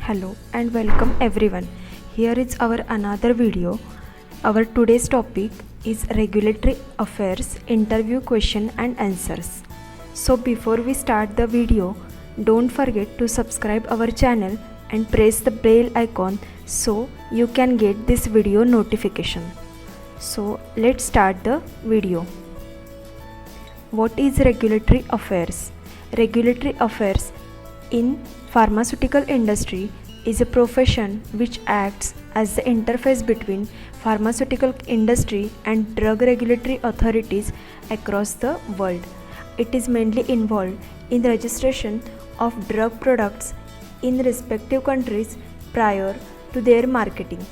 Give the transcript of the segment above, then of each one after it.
Hello and welcome everyone. Here is our another video. Our today's topic is regulatory affairs interview question and answers. So before we start the video, don't forget to subscribe our channel and press the bell icon so you can get this video notification. So let's start the video. What is regulatory affairs? Regulatory affairs in pharmaceutical industry is a profession which acts as the interface between pharmaceutical industry and drug regulatory authorities across the world. It is mainly involved in the registration of drug products in respective countries prior to their marketing.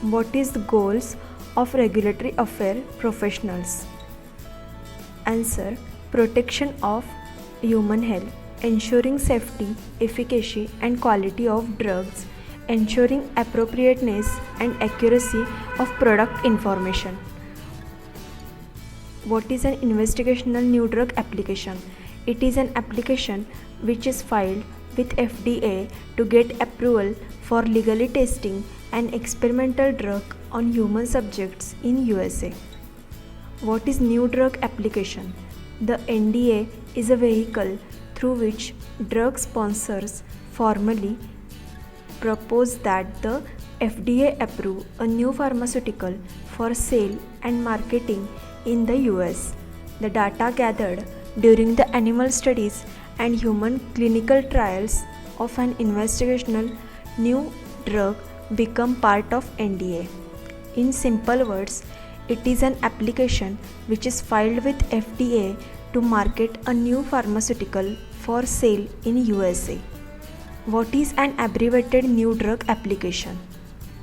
What is the goals of regulatory affair professionals? Answer: protection of human health, ensuring safety, efficacy and quality of drugs, ensuring appropriateness and accuracy of product information. What is an investigational new drug application? It is an application which is filed with FDA to get approval for legally testing an experimental drug on human subjects in USA. What is new drug application? The NDA is a vehicle through which drug sponsors formally propose that the FDA approve a new pharmaceutical for sale and marketing in the US. The data gathered during the animal studies and human clinical trials of an investigational new drug become part of NDA. In simple words, it is an application which is filed with FDA to market a new pharmaceutical for sale in USA. What is an abbreviated new drug application?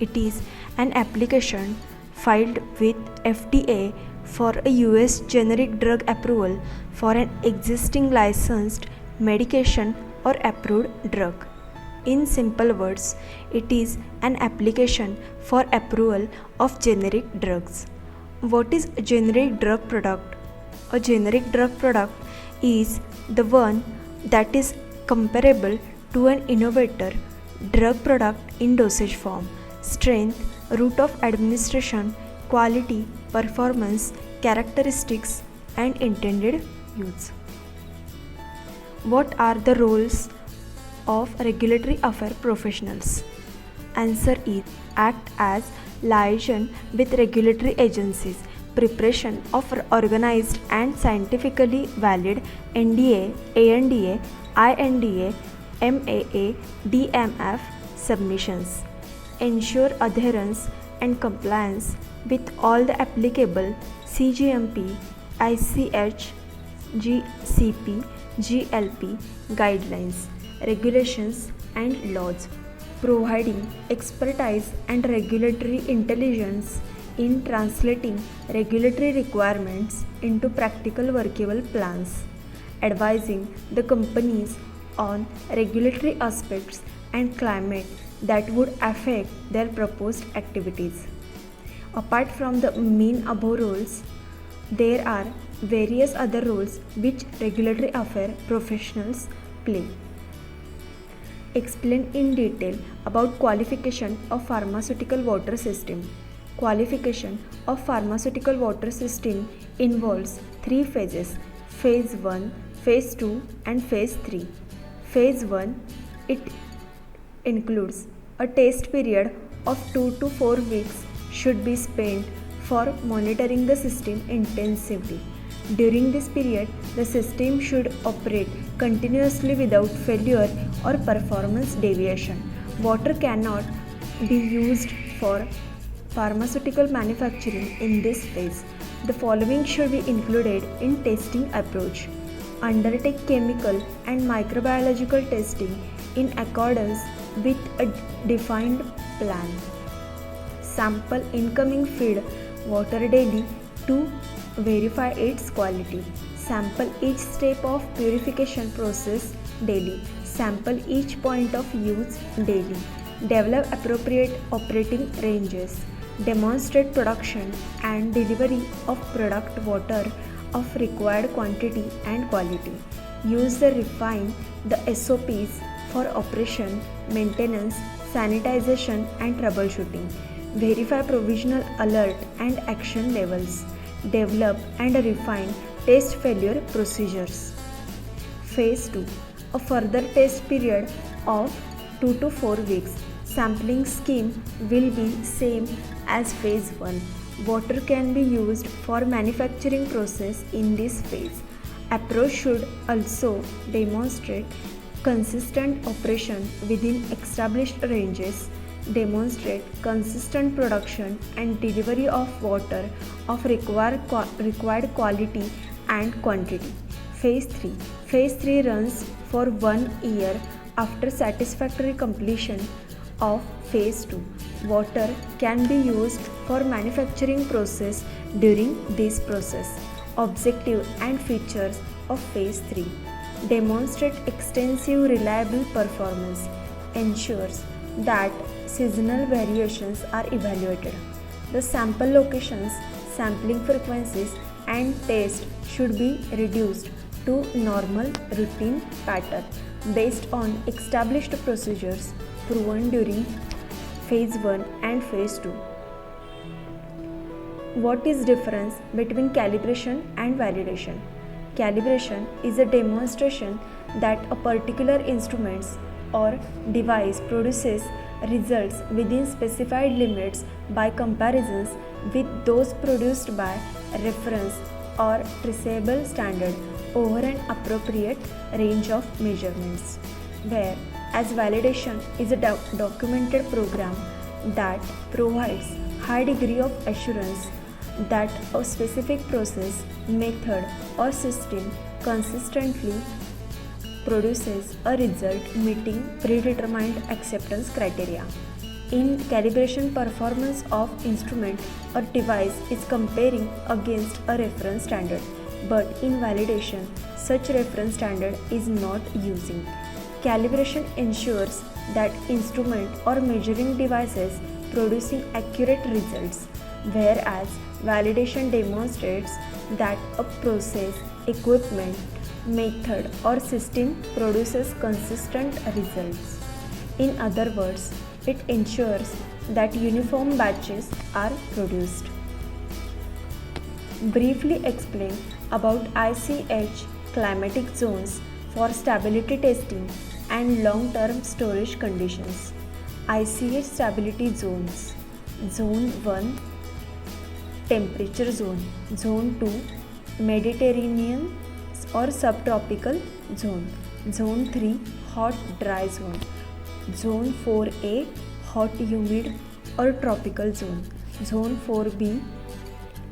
It is an application filed with FDA for a US generic drug approval for an existing licensed medication or approved drug. In simple words, it is an application for approval of generic drugs. What is a generic drug product? A generic drug product is the one that is comparable to an innovator drug product in dosage form, strength, route of administration, quality, performance, characteristics, and intended use. What are the roles of regulatory affair professionals? Answer is: act as liaison with regulatory agencies, preparation of organized and scientifically valid NDA, ANDA, INDA, MAA, DMF submissions, ensure adherence and compliance with all the applicable CGMP, ICH, GCP, GLP guidelines, regulations and laws, providing expertise and regulatory intelligence in translating regulatory requirements into practical workable plans, advising the companies on regulatory aspects and climate that would affect their proposed activities. Apart from the main above roles, there are various other roles which regulatory affair professionals play. Explain in detail about qualification of pharmaceutical water system. Qualification of pharmaceutical water system involves three phases: phase 1, phase 2 and phase 3. Phase 1, it includes a test period of 2 to 4 weeks should be spent for monitoring the system intensively. During this period, the system should operate continuously without failure or performance deviation. Water cannot be used for pharmaceutical manufacturing in this phase. The following should be included in testing approach: undertake chemical and microbiological testing in accordance with a defined plan, sample incoming feed water daily to verify its quality, sample each step of purification process daily, sample each point of use daily, develop appropriate operating ranges, demonstrate production and delivery of product water of required quantity and quality, use the refine the SOPs for operation, maintenance, sanitization and troubleshooting. Verify provisional alert and action levels. Develop and refine test failure procedures. Phase 2. A further test period of 2 to 4 weeks. Sampling scheme will be same as phase 1. Water can be used for manufacturing process in this phase. Approach should also demonstrate consistent operation within established ranges, demonstrate consistent production and delivery of water of required quality and quantity. Phase 3. Phase 3 runs for 1 year after satisfactory completion of phase 2. Water can be used for manufacturing process during this process. Objective and features of phase 3. Demonstrate extensive reliable performance. Ensures that seasonal variations are evaluated. The sample locations, sampling frequencies and test should be reduced to normal routine pattern based on established procedures proven during phase 1 and phase 2. What is difference between calibration and validation? Calibration is a demonstration that a particular instrument or device produces results within specified limits by comparisons with those produced by reference or traceable standard over an appropriate range of measurements, whereas validation is a documented program that provides high degree of assurance that a specific process, method or system consistently produces a result meeting predetermined acceptance criteria. In calibration, performance of instrument or device is comparing against a reference standard, but in validation, such reference standard is not using. Calibration ensures that instrument or measuring devices producing accurate results, whereas validation demonstrates that a process, equipment, method or system produces consistent results. In other words, it ensures that uniform batches are produced. Briefly explain about ICH climatic zones for stability testing and long-term storage conditions. ICH stability zones. Zone 1 temperature zone. Zone 2 Mediterranean or subtropical zone. Zone 3 hot dry zone. Zone 4A hot humid or tropical zone. Zone 4B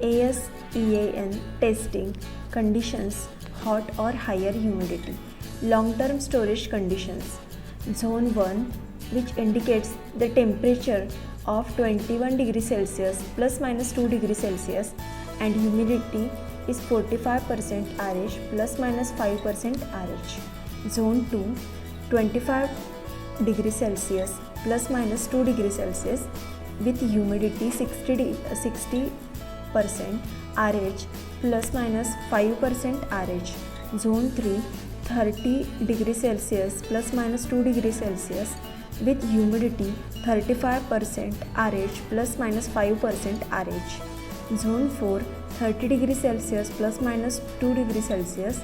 ASEAN testing conditions hot or higher humidity. Long-term storage conditions. Zone 1, which indicates the temperature of 21 degrees Celsius plus minus 2 degrees Celsius and humidity is 45% RH plus minus 5% RH. Zone 2, 25 degrees Celsius plus minus 2 degrees Celsius with humidity 60% RH plus minus 5% RH. Zone 3, 30 degrees Celsius plus minus 2 degrees Celsius with humidity 35% RH plus minus 5% RH. Zone 4, 30 degrees Celsius plus minus 2 degrees Celsius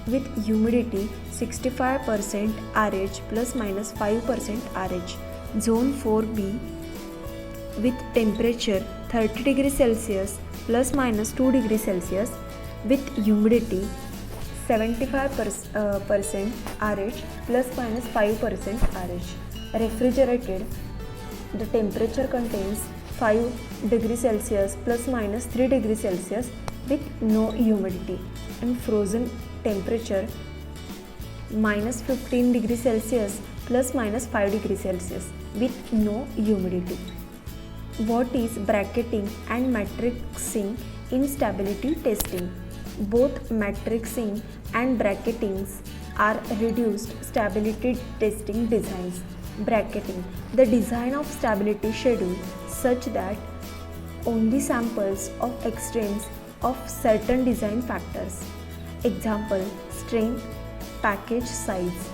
with humidity 65% RH plus minus 5% RH. Zone 4B with temperature 30 degrees Celsius plus minus 2 degrees Celsius with humidity 75% RH plus minus 5% RH. Refrigerated, the temperature contains 5 degrees Celsius plus minus 3 degrees Celsius with no humidity, and frozen temperature minus 15 degrees Celsius plus minus 5 degrees Celsius with no humidity. What is bracketing and matrixing in stability testing? Both matrixing and bracketings are reduced stability testing designs. Bracketing, the design of stability schedule such that only samples of extremes of certain design factors, example strength, package size,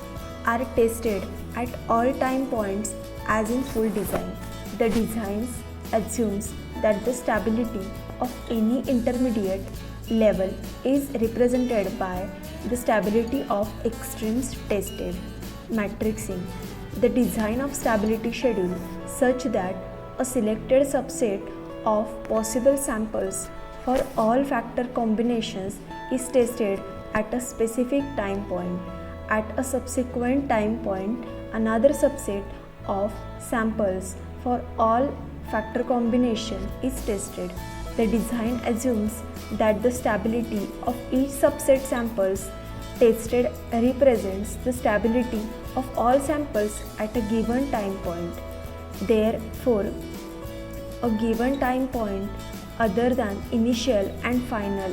are tested at all time points as in full design. The design assumes that the stability of any intermediate level is represented by the stability of extremes tested. Matrixing. The design of stability schedule such that a selected subset of possible samples for all factor combinations is tested at a specific time point. At a subsequent time point, another subset of samples for all factor combination is tested. The design assumes that the stability of each subset samples tested represents the stability of all samples at a given time point. Therefore, a given time point other than initial and final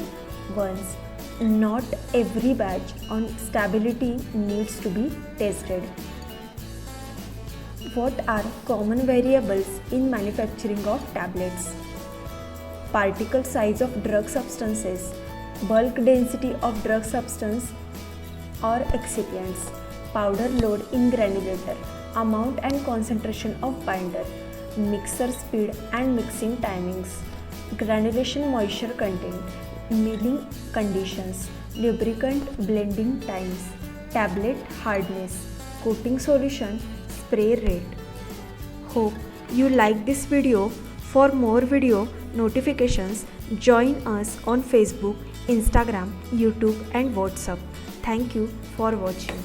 ones, not every batch on stability needs to be tested. What are common variables in manufacturing of tablets? Particle size of drug substances, bulk density of drug substance or excipients, powder load in granulator, amount and concentration of binder, mixer speed and mixing timings, granulation moisture content, milling conditions, lubricant blending times, tablet hardness, coating solution, spray rate. Hope you like this video. For more video notifications, join us on Facebook, Instagram, YouTube and WhatsApp. Thank you for watching.